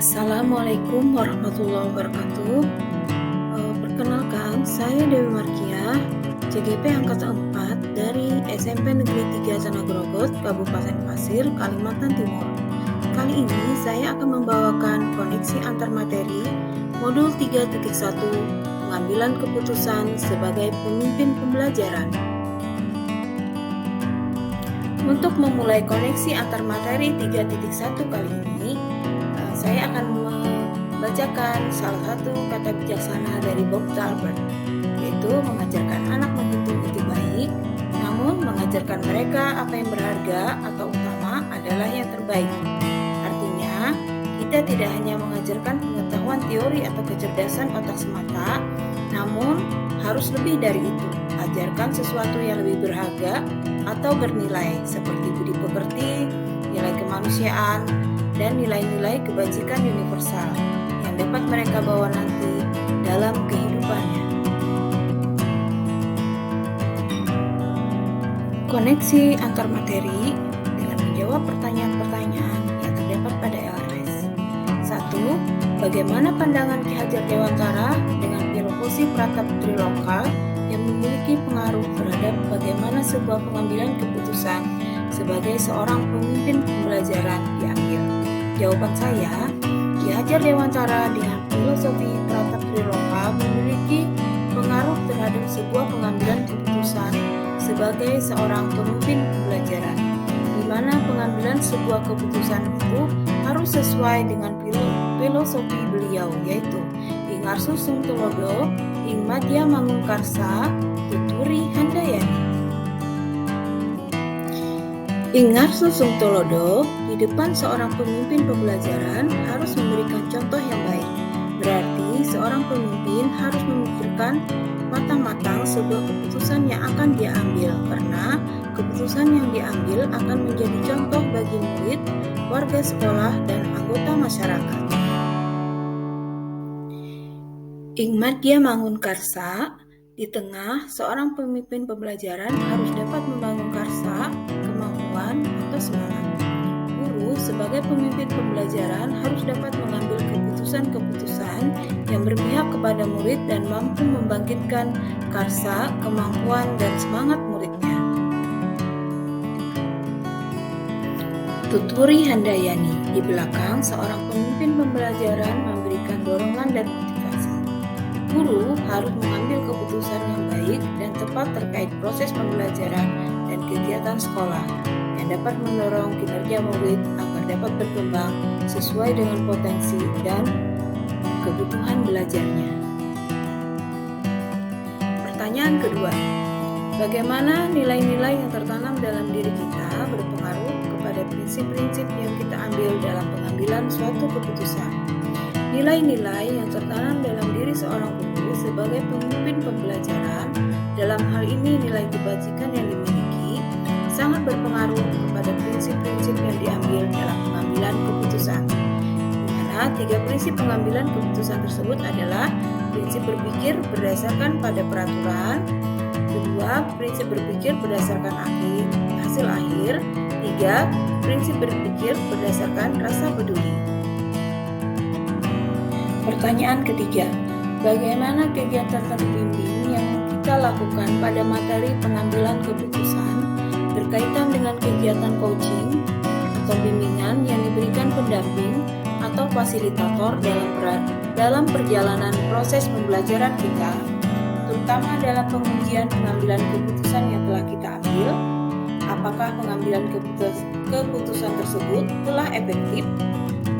Assalamualaikum warahmatullahi wabarakatuh. Perkenalkan, saya Dewi Markia, CGP Angkatan 4 dari SMP Negeri 3 Tanah Grogot, Kabupaten Pasir, Kalimantan Timur. Kali ini saya akan membawakan koneksi antar materi modul 3.1 pengambilan keputusan sebagai pemimpin pembelajaran. Untuk memulai koneksi antar materi 3.1 kali ini, saya akan membacakan salah satu kata bijaksana dari Bob Talbert, yaitu mengajarkan anak menghitung itu baik, namun mengajarkan mereka apa yang berharga atau utama adalah yang terbaik. Artinya, kita tidak hanya mengajarkan pengetahuan teori atau kecerdasan otak semata, namun harus lebih dari itu. Ajarkan sesuatu yang lebih berharga atau bernilai, seperti budi pekerti, nilai kemanusiaan, dan nilai-nilai kebajikan universal yang dapat mereka bawa nanti dalam kehidupannya. Koneksi antar materi dengan menjawab pertanyaan-pertanyaan yang terdapat pada LMS. 1. Bagaimana pandangan Ki Hajar Dewantara dengan filosofi Pratap Trilokal yang memiliki pengaruh terhadap bagaimana sebuah pengambilan keputusan sebagai seorang pemimpin pembelajaran diambil? Jawaban saya, Ki Hajar Dewantara dengan filosofi Pratap Trilokal memiliki pengaruh terhadap sebuah pengambilan keputusan sebagai seorang pemimpin pembelajaran, di mana pengambilan sebuah keputusan itu harus sesuai dengan filosofi beliau, yaitu ing arsu sung tulodo, ing madya mangungkarsa, tuturi handayani. Ing arsu sung tulodo, di depan seorang pemimpin pembelajaran harus memberikan contoh yang baik. Berarti seorang pemimpin harus memikirkan matang-matang sebuah keputusan yang akan dia ambil, karena keputusan yang diambil akan menjadi contoh bagi murid, warga sekolah, dan anggota masyarakat. Ing madya mangun karsa, di tengah seorang pemimpin pembelajaran harus dapat membangun karsa, kemampuan, atau semangat. Guru sebagai pemimpin pembelajaran harus dapat mengambil keputusan-keputusan yang berpihak kepada murid dan mampu membangkitkan karsa, kemampuan, dan semangat muridnya. Tuturi handayani, di belakang seorang pemimpin pembelajaran memberikan dorongan dan motivasi. Guru harus mengambil keputusan yang baik dan tepat terkait proses pembelajaran dan kegiatan sekolah yang dapat mendorong kinerja murid agar dapat berkembang sesuai dengan potensi dan kebutuhan belajarnya. Pertanyaan kedua, bagaimana nilai-nilai yang tertanam dalam diri kita berpengaruh kepada prinsip-prinsip yang kita ambil dalam pengambilan suatu keputusan? Nilai-nilai yang tertanam dalam diri seorang guru sebagai pemimpin pembelajaran, dalam hal ini nilai kebajikan yang dimiliki, sangat berpengaruh kepada prinsip-prinsip yang diambil dalam pengambilan keputusan. Di mana 3 prinsip pengambilan keputusan tersebut adalah prinsip berpikir berdasarkan pada peraturan, kedua, prinsip berpikir berdasarkan hasil akhir, 3, prinsip berpikir berdasarkan rasa peduli. Pertanyaan ketiga, bagaimana kegiatan terbimbing yang kita lakukan pada materi pengambilan keputusan berkaitan dengan kegiatan coaching atau bimbingan yang diberikan pendamping atau fasilitator dalam perjalanan proses pembelajaran kita, terutama dalam pengujian pengambilan keputusan yang telah kita ambil? Apakah pengambilan keputusan tersebut telah efektif?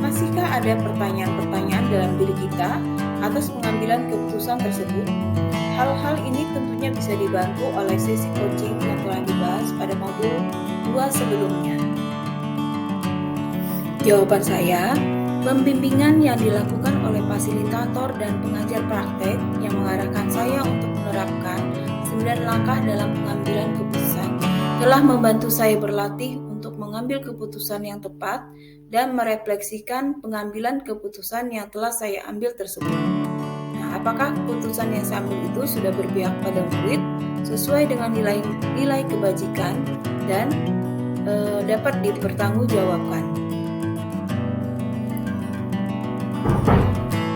Masihkah ada pertanyaan-pertanyaan dalam diri kita atas pengambilan keputusan tersebut? Hal-hal ini tentunya bisa dibantu oleh sesi coaching yang telah dibahas pada modul 2 sebelumnya. Jawaban saya, pembimbingan yang dilakukan oleh fasilitator dan pengajar praktek yang mengarahkan saya untuk menerapkan 9 langkah dalam pengambilan keputusan telah membantu saya berlatih untuk mengambil keputusan yang tepat dan merefleksikan pengambilan keputusan yang telah saya ambil tersebut. Nah, apakah keputusan yang saya ambil itu sudah berpihak pada murid sesuai dengan nilai kebajikan dan dapat dipertanggungjawabkan?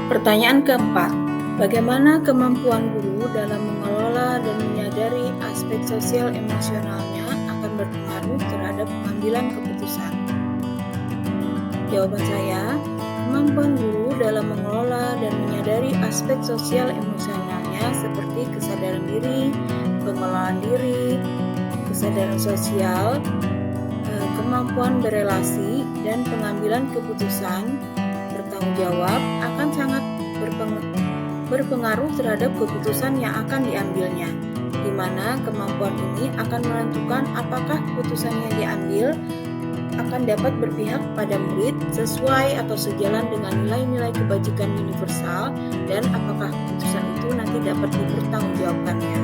Pertanyaan keempat, bagaimana kemampuan guru dalam mengelola dan menyadari aspek sosial emosionalnya akan berpengaruh terhadap pengambilan keputusan? Jawaban saya, kemampuan guru dalam mengelola dan menyadari aspek sosial emosionalnya seperti kesadaran diri, pengelolaan diri, kesadaran sosial, kemampuan berelasi, dan pengambilan keputusan bertanggung jawab akan sangat berpengaruh terhadap keputusan yang akan diambilnya, di mana kemampuan ini akan menentukan apakah keputusan yang diambil akan dapat berpihak pada murid sesuai atau sejalan dengan nilai-nilai kebajikan universal dan apakah keputusan itu nanti dapat dipertanggungjawabkannya.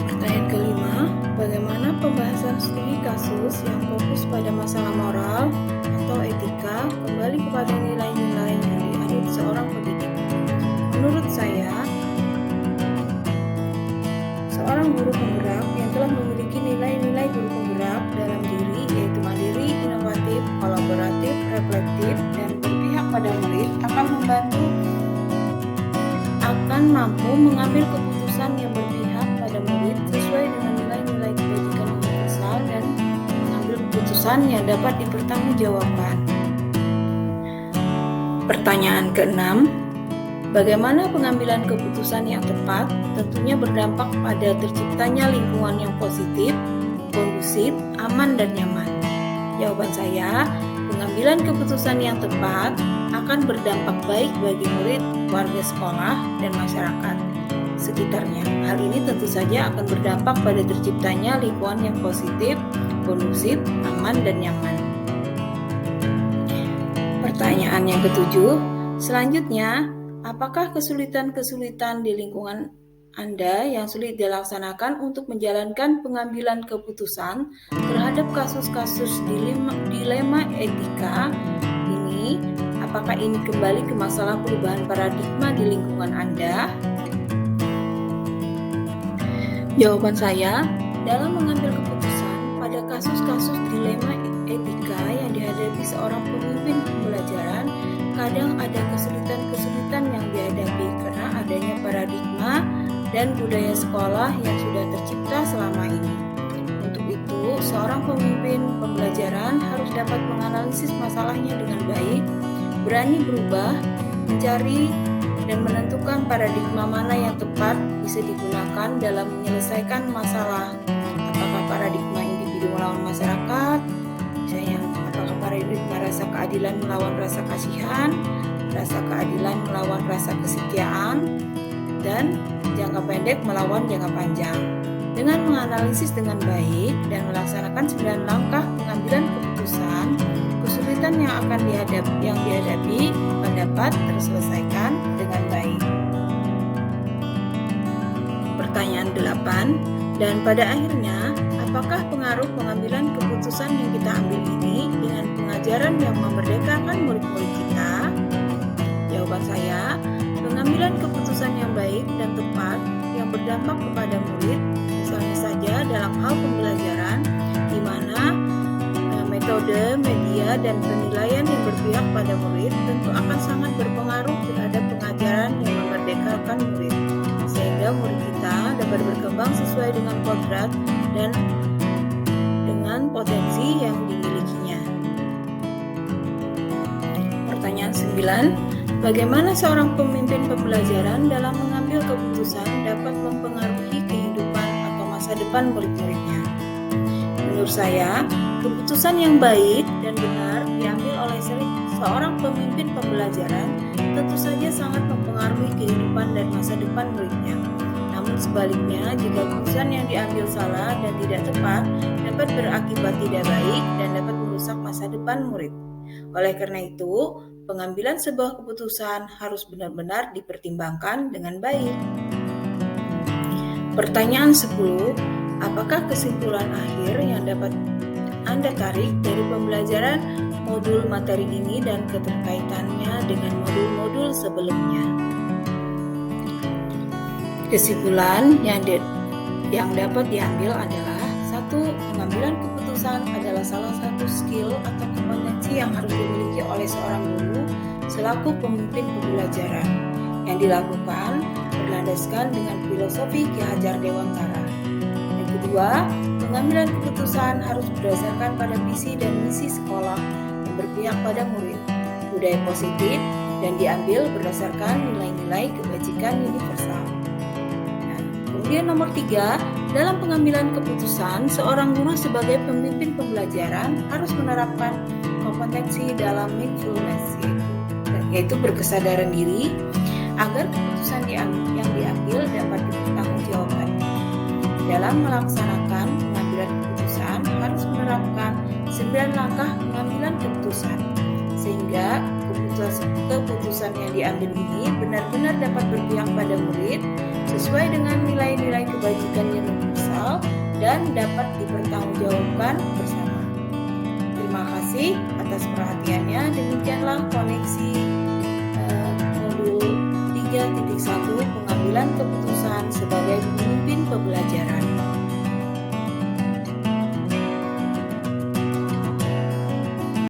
Pertanyaan kelima, bagaimana pembahasan studi kasus yang fokus pada masalah moral atau etika kembali kepada nilai-nilai yang dianut seorang pendidik? Menurut saya, seorang guru penggerak yang telah memiliki nilai-nilai guru penggerak dalam diri, yaitu mandiri, inovatif, kolaboratif, reflektif, dan berpihak pada murid akan mampu mengambil keputusan yang berpihak pada murid sesuai dengan nilai-nilai kebajikan universal dan mengambil keputusan yang dapat dipertanggungjawabkan. Pertanyaan keenam, bagaimana pengambilan keputusan yang tepat tentunya berdampak pada terciptanya lingkungan yang positif, kondusif, aman, dan nyaman? Jawaban saya, pengambilan keputusan yang tepat akan berdampak baik bagi murid, warga sekolah, dan masyarakat sekitarnya. Hal ini tentu saja akan berdampak pada terciptanya lingkungan yang positif, kondusif, aman, dan nyaman. Pertanyaan yang ketujuh, selanjutnya, apakah kesulitan-kesulitan di lingkungan Anda yang sulit dilaksanakan untuk menjalankan pengambilan keputusan terhadap kasus-kasus dilema etika ini? Apakah ini kembali ke masalah perubahan paradigma di lingkungan Anda? Jawaban saya, dalam mengambil keputusan pada kasus-kasus dilema etika yang dihadapi seorang pemimpin pembelajaran, kadang ada kesulitan-kesulitan yang dihadapi karena adanya paradigma dan budaya sekolah yang sudah tercipta selama ini. Untuk itu, seorang pemimpin pembelajaran harus dapat menganalisis masalahnya dengan baik, berani berubah, mencari dan menentukan paradigma mana yang tepat bisa digunakan dalam menyelesaikan masalah. Apakah paradigma individu melawan masyarakat, misalnya apakah paradigma rasa keadilan melawan rasa kasihan, rasa keadilan melawan rasa kesetiaan, dan jangka pendek melawan jangka panjang. Dengan menganalisis dengan baik dan melaksanakan 9 langkah pengambilan keputusan, kesulitan yang dihadapi dapat terselesaikan dengan baik. Pertanyaan 8, dan pada akhirnya, apakah pengaruh pengambilan keputusan yang kita ambil ini dengan pengajaran yang memerdekakan murid-murid kita? Jawaban saya, pengambilan keputusan yang baik dan tepat yang berdampak kepada murid, misalnya saja dalam hal pembelajaran, di mana metode, media, dan penilaian yang berpihak pada murid tentu akan sangat berpengaruh terhadap pengajaran yang memerdekakan murid, sehingga murid kita dapat berkembang sesuai dengan kodrat dan dengan potensi yang dimilikinya. Pertanyaan 9, bagaimana seorang pemimpin pembelajaran dalam mengambil keputusan dapat mempengaruhi kehidupan atau masa depan murid-muridnya? Menurut saya, keputusan yang baik dan benar diambil oleh seorang pemimpin pembelajaran tentu saja sangat mempengaruhi kehidupan dan masa depan muridnya. Namun sebaliknya, jika keputusan yang diambil salah dan tidak tepat, dapat berakibat tidak baik dan dapat merusak masa depan murid. Oleh karena itu, pengambilan sebuah keputusan harus benar-benar dipertimbangkan dengan baik. Pertanyaan 10, apakah kesimpulan akhir yang dapat Anda tarik dari pembelajaran modul materi ini dan keterkaitannya dengan modul-modul sebelumnya? Kesimpulan yang dapat diambil adalah 1. Pengambilan keputusan adalah salah satu skill atau kompetensi kompetensi yang harus dimiliki oleh seorang guru selaku pemimpin pembelajaran yang dilakukan berlandaskan dengan filosofi Ki Hajar Dewantara. Yang kedua, pengambilan keputusan harus berdasarkan pada visi dan misi sekolah yang berpihak pada murid, budaya positif, dan diambil berdasarkan nilai-nilai kebajikan universal. Kemudian nomor 3, dalam pengambilan keputusan, seorang guru sebagai pemimpin pembelajaran harus menerapkan kompetensi dalam mindfulness, yaitu berkesadaran diri agar keputusan yang diambil dapat dipertanggungjawabkan. Dalam melaksanakan pengambilan keputusan harus menerapkan 9 langkah pengambilan keputusan, sehingga keputusan yang diambil ini benar-benar dapat berpihak pada murid sesuai dengan nilai-nilai kebajikan universal dan dapat dipertanggungjawabkan bersama. Terima kasih atas perhatiannya. Demikianlah